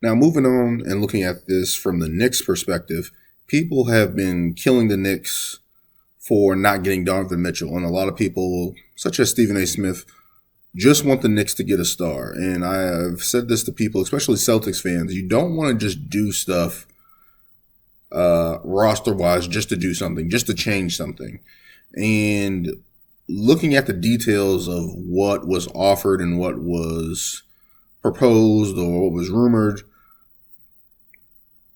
Now, moving on and looking at this from the Knicks perspective, people have been killing the Knicks for not getting Donovan Mitchell. And a lot of people, such as Stephen A. Smith, just want the Knicks to get a star. And I've said this to people, especially Celtics fans. You don't want to just do stuff roster-wise just to do something, just to change something. And looking at the details of what was offered and what was proposed or what was rumored,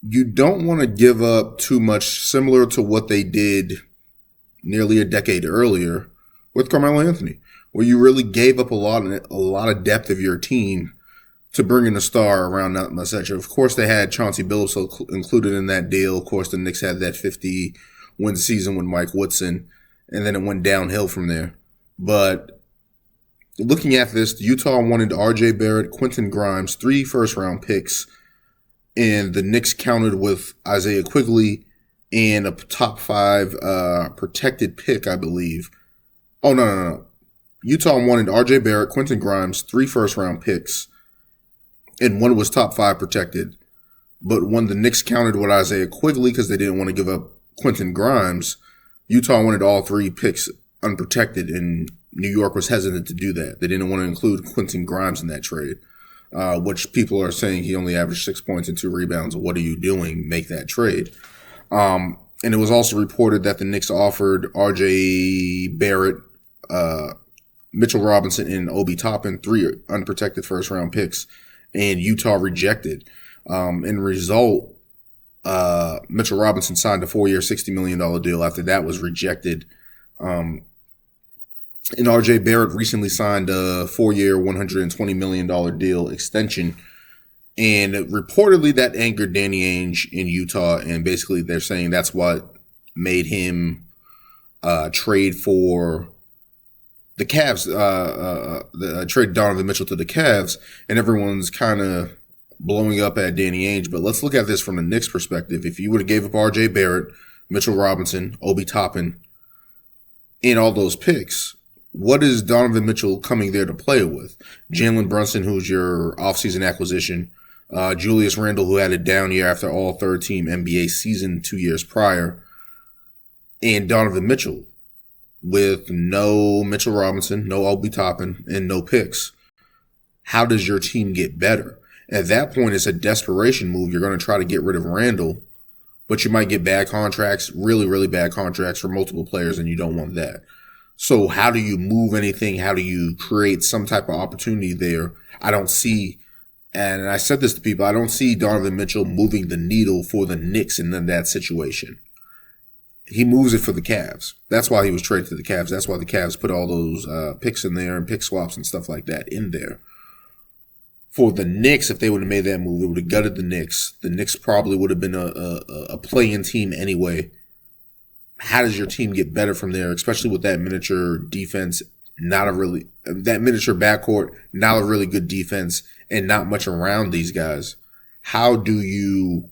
you don't want to give up too much, similar to what they did nearly a decade earlier with Carmelo Anthony, where you really gave up a lot of depth of your team to bring in a star around that much. Of course, they had Chauncey Billups included in that deal. Of course, the Knicks had that 50-win season with Mike Woodson, and then it went downhill from there. But looking at this, Utah wanted R.J. Barrett, Quentin Grimes, 3 first-round picks, and the Knicks countered with Isaiah Quigley and a top 5 protected pick, I believe. Oh, no. Utah wanted R.J. Barrett, Quentin Grimes, 3 first-round picks, and 1 was top 5 protected. But when the Knicks countered with Isaiah Quigley because they didn't want to give up Quentin Grimes, Utah wanted all 3 picks unprotected, and New York was hesitant to do that. They didn't want to include Quentin Grimes in that trade, which people are saying he only averaged 6 points and 2 rebounds. What are you doing? Make that trade. And it was also reported that the Knicks offered R.J. Barrett, Mitchell Robinson, and Obi Toppin 3 unprotected first-round picks, and Utah rejected. In result, Mitchell Robinson signed a 4-year, $60 million deal after that was rejected. And R.J. Barrett recently signed a 4-year, $120 million deal extension. And reportedly that angered Danny Ainge in Utah. And basically they're saying that's what made him trade for the Cavs, trade Donovan Mitchell to the Cavs. And everyone's kind of blowing up at Danny Ainge. But let's look at this from the Knicks perspective. If you would have gave up R.J. Barrett, Mitchell Robinson, Obi Toppin, and all those picks, what is Donovan Mitchell coming there to play with? Jalen Brunson, who's your offseason acquisition, Julius Randle, who had a down year after all third-team NBA season 2 years prior, and Donovan Mitchell with no Mitchell Robinson, no Obi Toppin, and no picks. How does your team get better? At that point, it's a desperation move. You're going to try to get rid of Randle, but you might get bad contracts, really, really bad contracts for multiple players, and you don't want that. So how do you move anything? How do you create some type of opportunity there? I don't see, and I said this to people, I don't see Donovan Mitchell moving the needle for the Knicks in that situation. He moves it for the Cavs. That's why he was traded to the Cavs. That's why the Cavs put all those picks in there and pick swaps and stuff like that in there. For the Knicks, if they would have made that move, it would have gutted the Knicks. The Knicks probably would have been a play-in team anyway. How does your team get better from there, especially with that miniature defense, that miniature backcourt, not a really good defense, and not much around these guys? How do you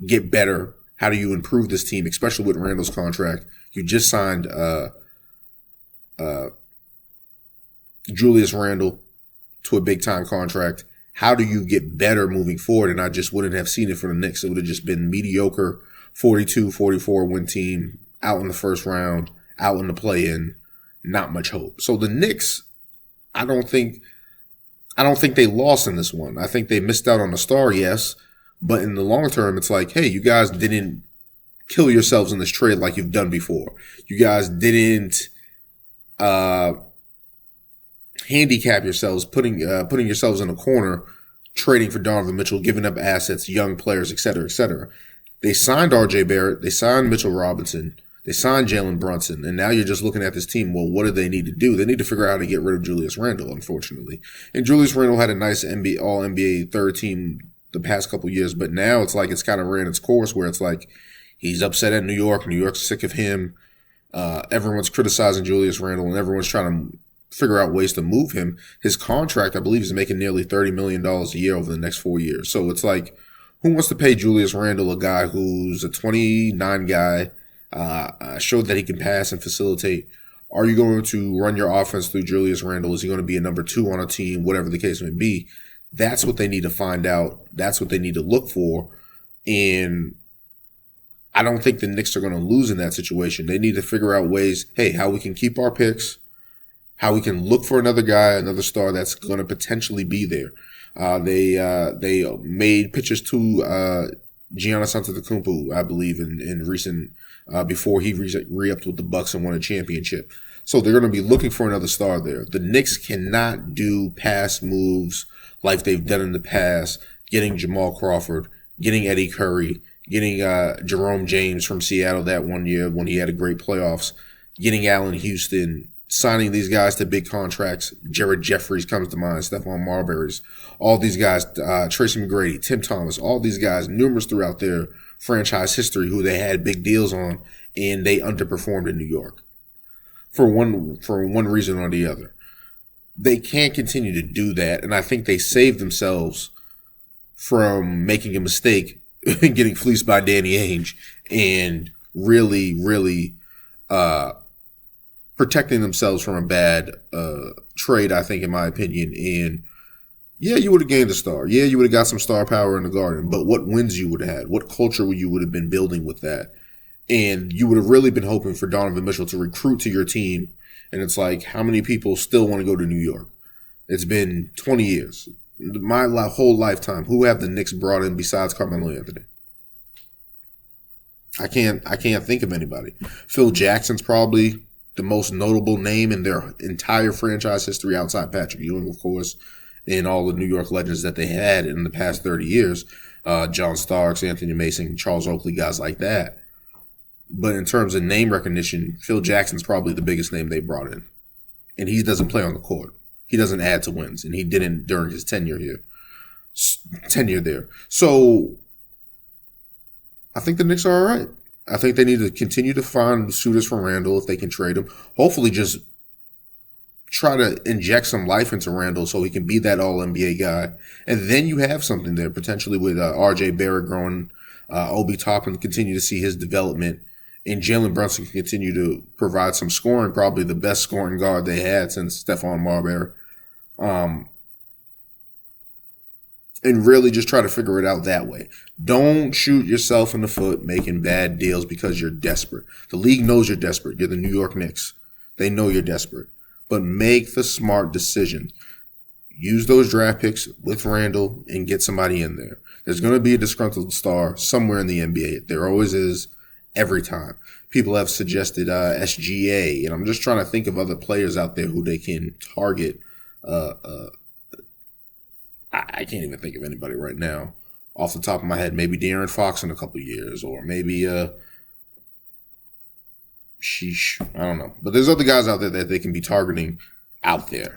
get better? How do you improve this team, especially with Randall's contract? You just signed Julius Randle to a big-time contract. How do you get better moving forward? And I just wouldn't have seen it for the Knicks. It would have just been mediocre, 42, 44 win team, out in the first round, out in the play-in, not much hope. So the Knicks, I don't think they lost in this one. I think they missed out on a star, yes, but in the long term, it's like, hey, you guys didn't kill yourselves in this trade like you've done before. You guys didn't handicap yourselves, putting yourselves in a corner, trading for Donovan Mitchell, giving up assets, young players, et cetera, et cetera. They signed R.J. Barrett. They signed Mitchell Robinson. They signed Jalen Brunson. And now you're just looking at this team. Well, what do they need to do? They need to figure out how to get rid of Julius Randle, unfortunately. And Julius Randle had a nice all-NBA third team the past couple years. But now it's like it's kind of ran its course where it's like he's upset at New York. New York's sick of him. Everyone's criticizing Julius Randle, and everyone's trying to figure out ways to move him. His contract, I believe, is making nearly $30 million a year over the next 4 years. So it's like, who wants to pay Julius Randle, a guy who's a 29 guy, showed that he can pass and facilitate? Are you going to run your offense through Julius Randle? Is he going to be a number 2 on a team? Whatever the case may be. That's what they need to find out. That's what they need to look for. And I don't think the Knicks are going to lose in that situation. They need to figure out ways, hey, how we can keep our picks, how we can look for another guy, another star that's going to potentially be there. They made pitches to Giannis Antetokounmpo, I believe, in recent before he re-upped with the Bucks and won a championship. So they're going to be looking for another star there. The Knicks cannot do pass moves like they've done in the past, getting Jamal Crawford, getting Eddie Curry, getting Jerome James from Seattle that one year when he had a great playoffs, getting Allen Houston, signing these guys to big contracts. Jared Jeffries comes to mind, Stephon Marbury's, all these guys, Tracy McGrady, Tim Thomas, all these guys, numerous throughout their franchise history who they had big deals on, and they underperformed in New York for one reason or the other. They can't continue to do that, and I think they saved themselves from making a mistake and getting fleeced by Danny Ainge and really, really protecting themselves from a bad trade, I think, in my opinion. And yeah, you would have gained a star. Yeah, you would have got some star power in the Garden. But what wins you would have had? What culture you would have been building with that? And you would have really been hoping for Donovan Mitchell to recruit to your team. And it's like, how many people still want to go to New York? It's been 20 years. My whole lifetime. Who have the Knicks brought in besides Carmelo Anthony? I can't think of anybody. Phil Jackson's probably the most notable name in their entire franchise history outside Patrick Ewing, of course, and all the New York legends that they had in the past 30 years. John Starks, Anthony Mason, Charles Oakley, guys like that. But in terms of name recognition, Phil Jackson's probably the biggest name they brought in. And he doesn't play on the court. He doesn't add to wins, and he didn't during his tenure there. So I think the Knicks are all right. I think they need to continue to find suitors for Randall if they can trade him. Hopefully just try to inject some life into Randall so he can be that all-NBA guy. And then you have something there, potentially with R.J. Barrett growing, Obi Toppin continue to see his development, and Jalen Brunson can continue to provide some scoring, probably the best scoring guard they had since Stephon Marbury. And really just try to figure it out that way. Don't shoot yourself in the foot making bad deals because you're desperate. The league knows you're desperate. You're the New York Knicks. They know you're desperate. But make the smart decision. Use those draft picks with Randall and get somebody in there. There's going to be a disgruntled star somewhere in the NBA. There always is, every time. People have suggested SGA, and I'm just trying to think of other players out there who they can target. I can't even think of anybody right now off the top of my head. Maybe De'Aaron Fox in a couple of years, or maybe I don't know. But there's other guys out there that they can be targeting out there.